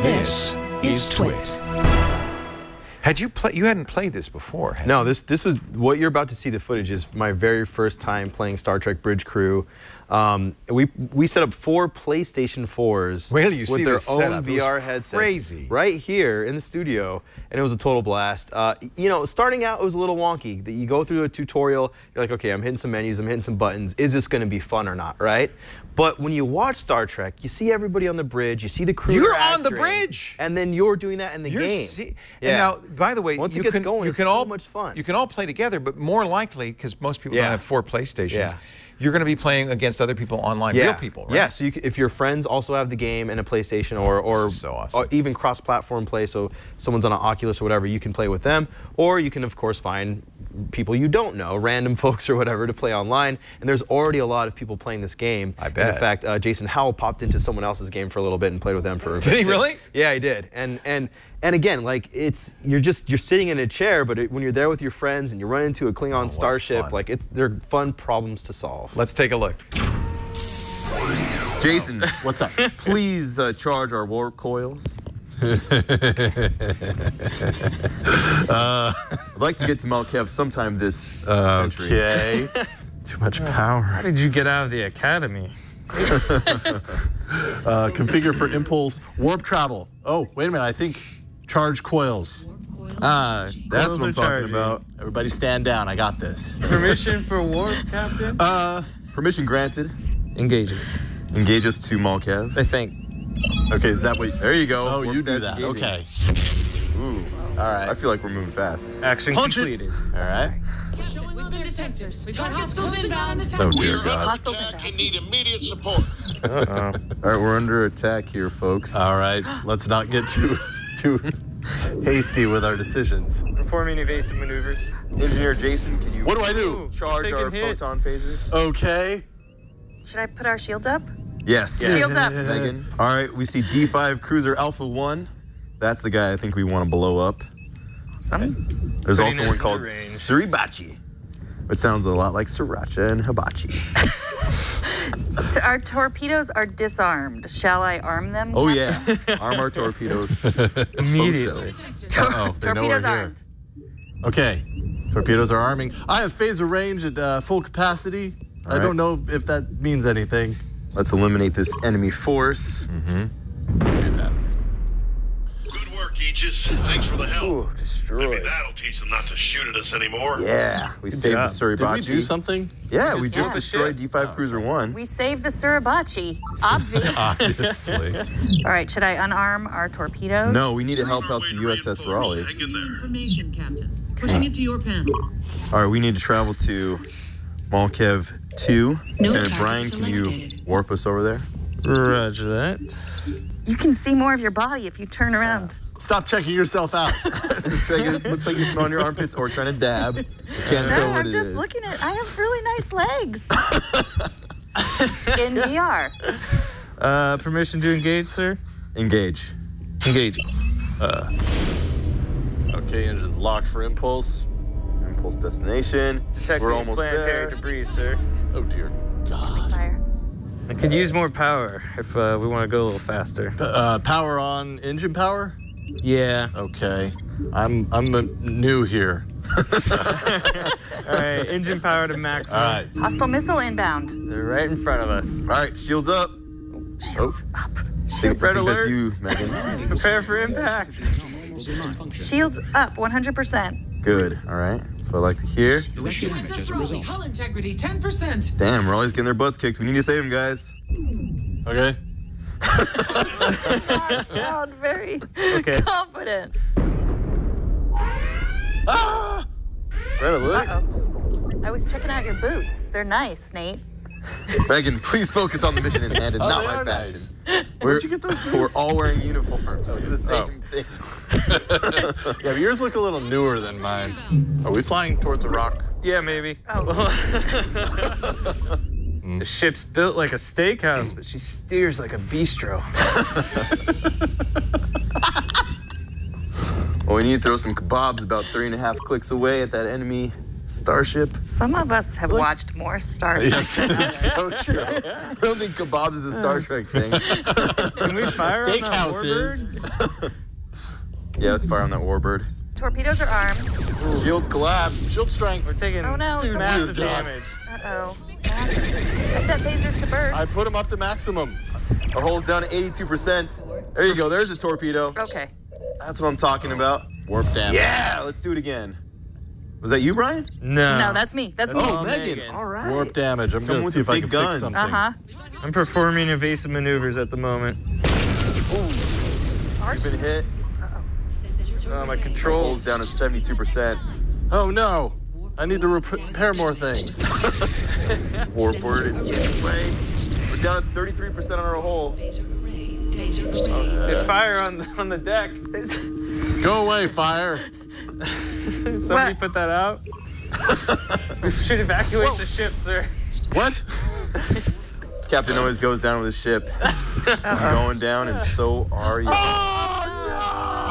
This is TWiT. You hadn't played this before, had No, you? this was what you're about to see. The footage is my very first time playing Star Trek Bridge Crew. We set up 4 PlayStation 4s with their own VR headsets crazy. right here in the studio, and it was a total blast. You know, starting out it was a little wonky. That you go through a tutorial, you're like, okay, I'm hitting some menus, I'm hitting some buttons. Is this going to be fun or not, right? But when you watch Star Trek, you see everybody on the bridge, you see the crew. You're on the bridge, and then you're doing that in the game. And now, by the way, once it gets going, it's so much fun. You can all play together, but more likely, because most people don't have 4 PlayStations, you're going to be playing against other people online, real people, right? Yeah, so if your friends also have the game and a PlayStation or so awesome. or even cross-platform play, so someone's on an Oculus or whatever, you can play with them, or you can, of course, find people you don't know, random folks or whatever, to play online. And there's already a lot of people playing this game. I bet. And in fact, Jason Howell popped into someone else's game for a little bit and played with them for a bit. Did he really? Yeah, he did. And again, like you're sitting in a chair, but when you're there with your friends and you run into a Klingon starship, like they're fun problems to solve. Let's take a look. Jason, what's up? Please charge our warp coils. I'd like to get to Malkev sometime this century. Okay. Too much power. How did you get out of the academy? Configure for impulse warp travel. Oh, wait a minute. I think charge coils. That's That's what I'm talking about. Everybody stand down. I got this. Permission for warp, Captain? Permission granted. Engaging. Engage us to Malkev. I think. Okay, is that what? There you go. Oh, Warp you do status that. engaging. Okay. Ooh. All right. I feel like we're moving fast. Action Punch completed. All right. We've been to sensors. We've got hostiles inbound. Oh dear God. Hostiles inbound. You need immediate support. All right, we're under attack here, folks. All right. Let's not get too hasty with our decisions. Performing evasive maneuvers. Engineer Jason, can you What do I do? charge our hits. photon phasers? Okay. Should I put our shields up? Yes. Shields up. Megan. All right, we see D5 Cruiser Alpha 1. That's the guy I think we want to blow up. Awesome. There's Putting also us one into called range. Suribachi, which sounds a lot like sriracha and hibachi. Our torpedoes are disarmed. Shall I arm them? Oh Captain? yeah, arm our torpedoes. Immediately. Uh-oh, they know we're Torpedoes here. armed. Okay. Torpedoes are arming. I have phaser range at full capacity. I don't know if that means anything. Let's eliminate this enemy force. Good work, Aegis. Thanks for the help. Ooh, Maybe destroyed. that'll teach them not to shoot at us anymore. Yeah, we saved job. the Suribachi. Did we do something? Yeah, we just Yeah. destroyed D5 Cruiser 1. We saved the Suribachi. Obvi. Obviously. All right, should I unarm our torpedoes? No, we need to help out the USS Raleigh. Hang in there. Information, Captain. Pushing it to your panel. All right, we need to travel to Malkev 2. No Lieutenant target Brian, can you selected. warp us over there? Roger that. You can see more of your body if you turn around. Stop checking yourself out. Looks like you're smelling your armpits or trying to dab. You can't tell No, what I'm it just is. looking at. I have really nice legs. In VR. Permission to engage, sir? Engage. Engage. Okay, engines locked for impulse. Impulse destination. Detecting We're almost planetary there. debris, sir. Oh dear God. Fire. I could use more power if we want to go a little faster. Power on engine power? Yeah. Okay. I'm new here. All right, engine power to maximum. All right. Hostile missile inbound. They're right in front of us. All right, shields up. Shields up. I Shields, think Red that's alert. you, Megan. Prepare for impact. shields up 100%. Good. All right. That's what I like to hear. USS Raleigh, hull integrity 10%. Damn, we're always getting their butts kicked. We need to save them, guys. Okay. Sound very Okay. confident. Red alert. Uh-oh. I was checking out your boots. They're nice, Nate. Megan, please focus on the mission in hand and not they my are fashion. nice. We're, Where'd you get those boots? We're all wearing uniforms. They're the same thing. Yeah, but yours look a little newer than mine. Are we flying towards the rock? Yeah, maybe. Oh. The ship's built like a steakhouse, but she steers like a bistro. Well, we need to throw some kebabs about 3.5 clicks away at that enemy Starship. Some of us have watched more Star Trek than others. So true. I don't think kebabs is a Star Trek thing. Can we fire on that Steakhouses. warbird? Yeah, let's fire on that warbird. Torpedoes are armed. Shields collapse. Shield strength. We're taking Oh, no, someone- massive Dear God. damage. Uh-oh. Massive. I set phasers to burst. I put them up to maximum. Our hull's down to 82%. There you go. There's a torpedo. Okay. That's what I'm talking about. Warp damage. Yeah, let's do it again. Was that you, Brian? No. No, that's me. That's me. Oh, Megan. Megan. All right. Warp damage. I'm Come going to with see if the I big can guns. fix something. Uh-huh. I'm performing evasive maneuvers at the moment. Our You've been hit. My Hull's controls. down to 72%. Oh, no. I need to repair more things. Warbird is getting away. We're down to 33% on our hull. There's fire on the deck. Go away, fire. Somebody What? put that out. We should evacuate the ship, sir. What? Captain always goes down with his ship. He's going down, and so are you.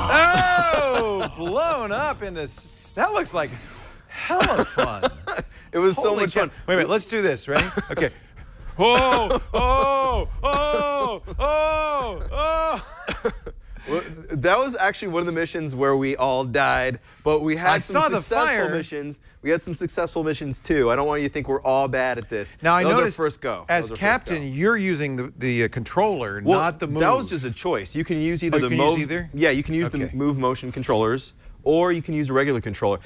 Oh, blown up in this. That looks like hella fun. It was so Holy much fun. Wait a minute, let's do this. Ready? Okay. Oh, oh, oh, oh, oh. Well, that was actually one of the missions where we all died, but we had I some saw the successful fire. missions. We had some successful missions too. I don't want you to think we're all bad at this. Now I That was our noticed first go. as captain, you're using the controller, not the move. That was just a choice. You can use either Oh, you the can move. use either? Yeah, you can use Okay. the move motion controllers, or you can use a regular controller.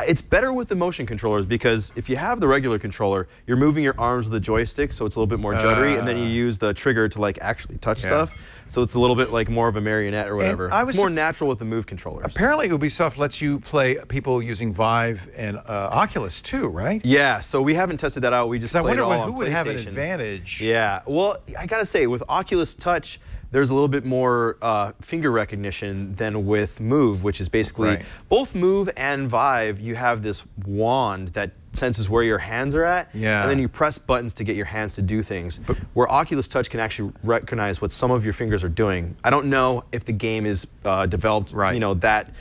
It's better with the motion controllers because if you have the regular controller, you're moving your arms with the joystick, so it's a little bit more juddery, and then you use the trigger to like actually touch stuff. So it's a little bit like more of a marionette or whatever. It's more natural with the move controllers. Apparently, Ubisoft lets you play people using Vive and Oculus too, right? Yeah, so we haven't tested that out. We just I played it wonder all on who would have an PlayStation. advantage. Yeah, well, I gotta say, with Oculus Touch, there's a little bit more finger recognition than with Move, which is basically both Move and Vive. You have this wand that senses where your hands are at, and then you press buttons to get your hands to do things. But where Oculus Touch can actually recognize what some of your fingers are doing. I don't know if the game is developed, you know, that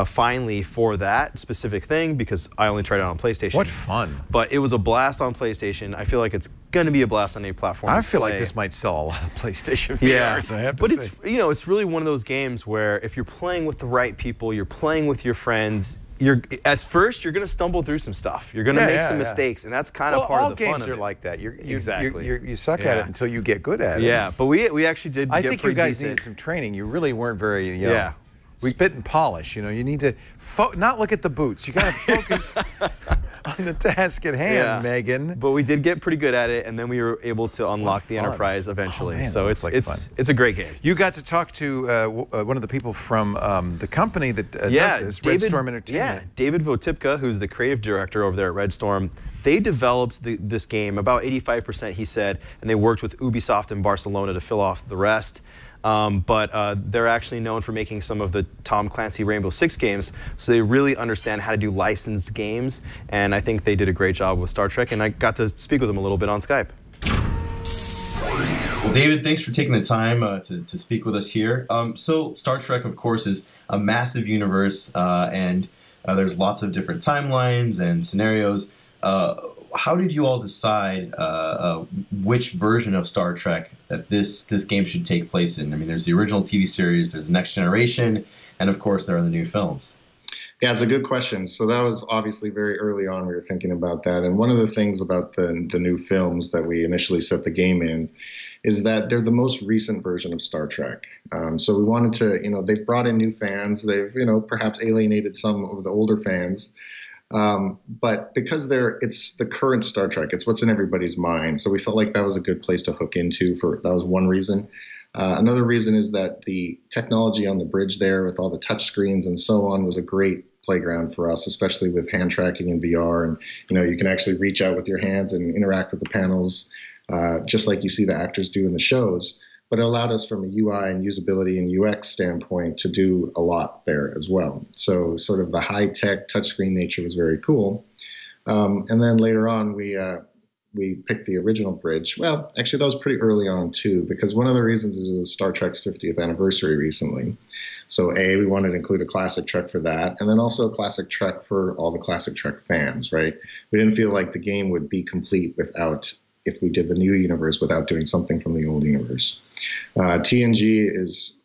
finely for that specific thing because I only tried it on PlayStation. What fun! But it was a blast on PlayStation. I feel like it's going to be a blast on any platform. I feel like this might sell a lot of PlayStation VRs. Yeah, I have to but say. it's, you know, it's really one of those games where if you're playing with the right people, you're playing with your friends. At first you're going to stumble through some stuff. You're going to make some mistakes, and that's kind of part of the fun of it. All games are like that. Exactly. You suck at it until you get good at it. Yeah, but we actually did. I get think you guys decent. needed some training. You really weren't very we spit and polish. You know, you need to not look at the boots. You got to focus on the task at hand, Megan. But we did get pretty good at it, and then we were able to unlock the Enterprise eventually. Oh, man, so it's it's a great game. You got to talk to one of the people from the company that does this, Red Storm Entertainment. Yeah, David Votipka, who's the creative director over there at Red Storm. They developed this game, about 85%, he said, and they worked with Ubisoft in Barcelona to fill off the rest. But they're actually known for making some of the Tom Clancy Rainbow Six games, so they really understand how to do licensed games, and I think they did a great job with Star Trek, and I got to speak with them a little bit on Skype. Well, David, thanks for taking the time to speak with us here. So Star Trek, of course, is a massive universe, and there's lots of different timelines and scenarios. How did you all decide which version of Star Trek that this game should take place in? I mean, there's the original TV series, there's the Next Generation, and of course there are the new films. Yeah, it's a good question. So that was obviously very early on we were thinking about that. And one of the things about the new films that we initially set the game in is that they're the most recent version of Star Trek. So we wanted to, you know, they've brought in new fans. They've, you know, perhaps alienated some of the older fans. But because it's the current Star Trek, it's what's in everybody's mind. So we felt like that was a good place to hook into. That was one reason. Another reason is that the technology on the bridge there with all the touch screens and so on was a great playground for us, especially with hand tracking and VR. And, you know, you can actually reach out with your hands and interact with the panels, just like you see the actors do in the shows. But it allowed us from a UI and usability and UX standpoint to do a lot there as well. So sort of the high-tech touchscreen nature was very cool. And then later on, we we picked the original bridge. Well, actually, that was pretty early on, too, because one of the reasons is it was Star Trek's 50th anniversary recently. So, we wanted to include a classic Trek for that, and then also a classic Trek for all the classic Trek fans, right? We didn't feel like the game would be complete if we did the new universe without doing something from the old universe. TNG is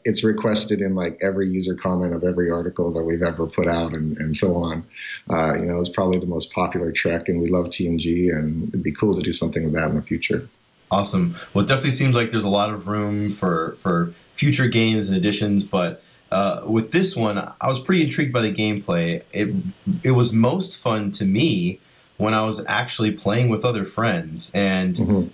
it's requested in every user comment of every article that we've ever put out and so on. It's probably the most popular Trek, and we love TNG, and it'd be cool to do something with that in the future. Awesome. Well, it definitely seems like there's a lot of room for future games and additions, but with this one, I was pretty intrigued by the gameplay. It was most fun to me when I was actually playing with other friends and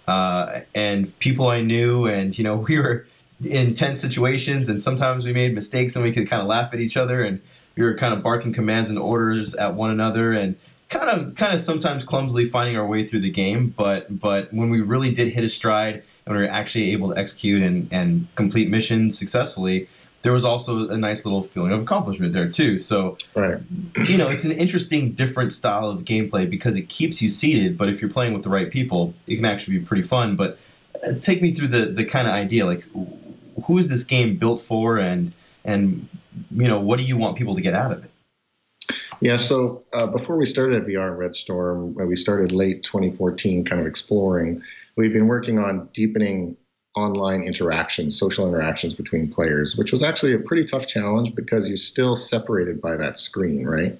and people I knew, and we were in tense situations, and sometimes we made mistakes and we could kind of laugh at each other, and we were kind of barking commands and orders at one another, and kind of sometimes clumsily finding our way through the game. But when we really did hit a stride and we were actually able to execute and complete missions successfully, there was also a nice little feeling of accomplishment there too. So, right. It's an interesting, different style of gameplay because it keeps you seated, but if you're playing with the right people, it can actually be pretty fun. But take me through the kind of idea, who is this game built for, and what do you want people to get out of it? Yeah, so before we started at VR and Red Storm, we started late 2014 kind of exploring. We've been working on deepening online interactions, social interactions between players, which was actually a pretty tough challenge because you're still separated by that screen, right?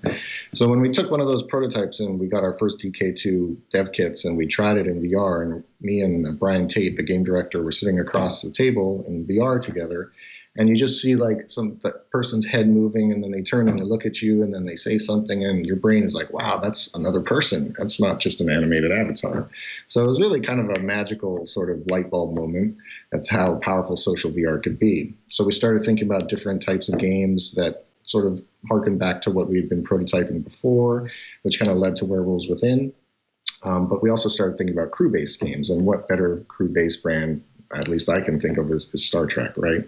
So when we took one of those prototypes and we got our first DK2 dev kits and we tried it in VR, and me and Brian Tate, the game director, were sitting across the table in VR together, and you just see that person's head moving, and then they turn and they look at you, and then they say something, and your brain is like, wow, that's another person. That's not just an animated avatar. So it was really kind of a magical sort of light bulb moment. That's how powerful social VR could be. So we started thinking about different types of games that sort of harken back to what we had been prototyping before, which kind of led to Werewolves Within. But we also started thinking about crew-based games, and what better crew-based brand, at least I can think of, is Star Trek, right?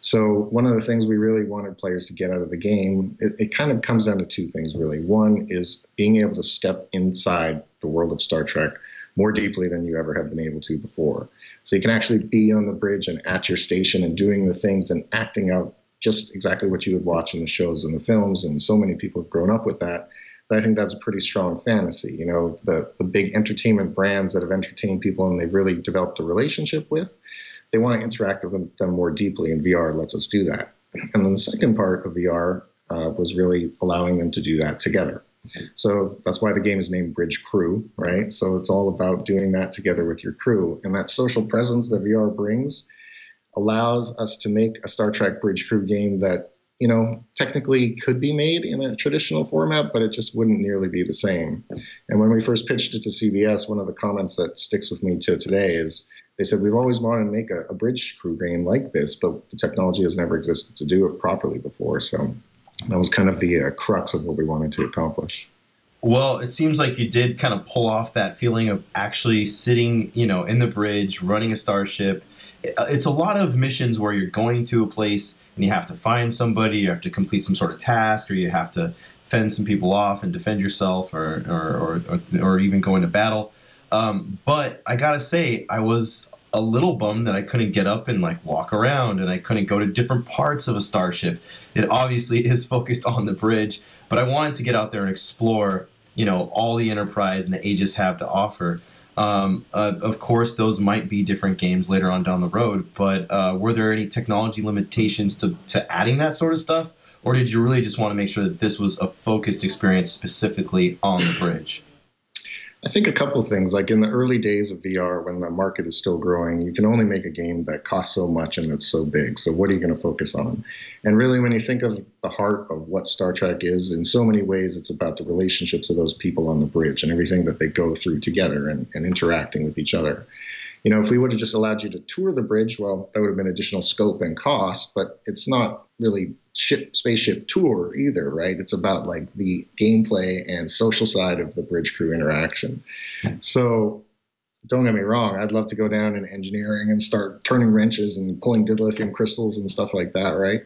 So one of the things we really wanted players to get out of the game, it kind of comes down to two things, really. One is being able to step inside the world of Star Trek more deeply than you ever have been able to before. So you can actually be on the bridge and at your station and doing the things and acting out just exactly what you would watch in the shows and the films, and so many people have grown up with that. But I think that's a pretty strong fantasy. The big entertainment brands that have entertained people and they've really developed a relationship with, they want to interact with them more deeply, and VR lets us do that. And then the second part of VR was really allowing them to do that together. So that's why the game is named Bridge Crew, right? So it's all about doing that together with your crew. And that social presence that VR brings allows us to make a Star Trek Bridge Crew game that, technically could be made in a traditional format, but it just wouldn't nearly be the same. And when we first pitched it to CBS, one of the comments that sticks with me to today is they said, we've always wanted to make a Bridge Crew game like this, but the technology has never existed to do it properly before. So that was kind of the crux of what we wanted to accomplish. Well, it seems like you did kind of pull off that feeling of actually sitting, in the bridge, running a starship. It's a lot of missions where you're going to a place and you have to find somebody, you have to complete some sort of task, or you have to fend some people off and defend yourself, or even go into battle. But I gotta say, I was a little bummed that I couldn't get up and walk around, and I couldn't go to different parts of a starship. It obviously is focused on the bridge, but I wanted to get out there and explore, all the Enterprise and the Aegis have to offer. Of course, those might be different games later on down the road, but were there any technology limitations to adding that sort of stuff? Or did you really just want to make sure that this was a focused experience specifically on the bridge? I think a couple of things. Like in the early days of VR, when the market is still growing, you can only make a game that costs so much and that's so big. So what are you going to focus on? And really, when you think of the heart of what Star Trek is, in so many ways, it's about the relationships of those people on the bridge and everything that they go through together and interacting with each other. If we would have just allowed you to tour the bridge, well, that would have been additional scope and cost, but it's not really spaceship tour either, right? It's about the gameplay and social side of the bridge crew interaction. So don't get me wrong, I'd love to go down in engineering and start turning wrenches and pulling dilithium crystals and stuff like that, right?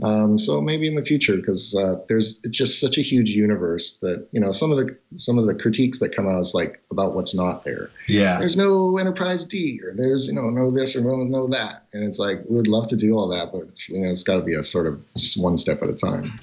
So maybe in the future, because there's just such a huge universe that, you know, some of the critiques that come out is like about what's not there. Yeah. There's no Enterprise D, or there's, you know, no this or no that. And it's like, we would love to do all that, but, you know, it's got to be a sort of just one step at a time.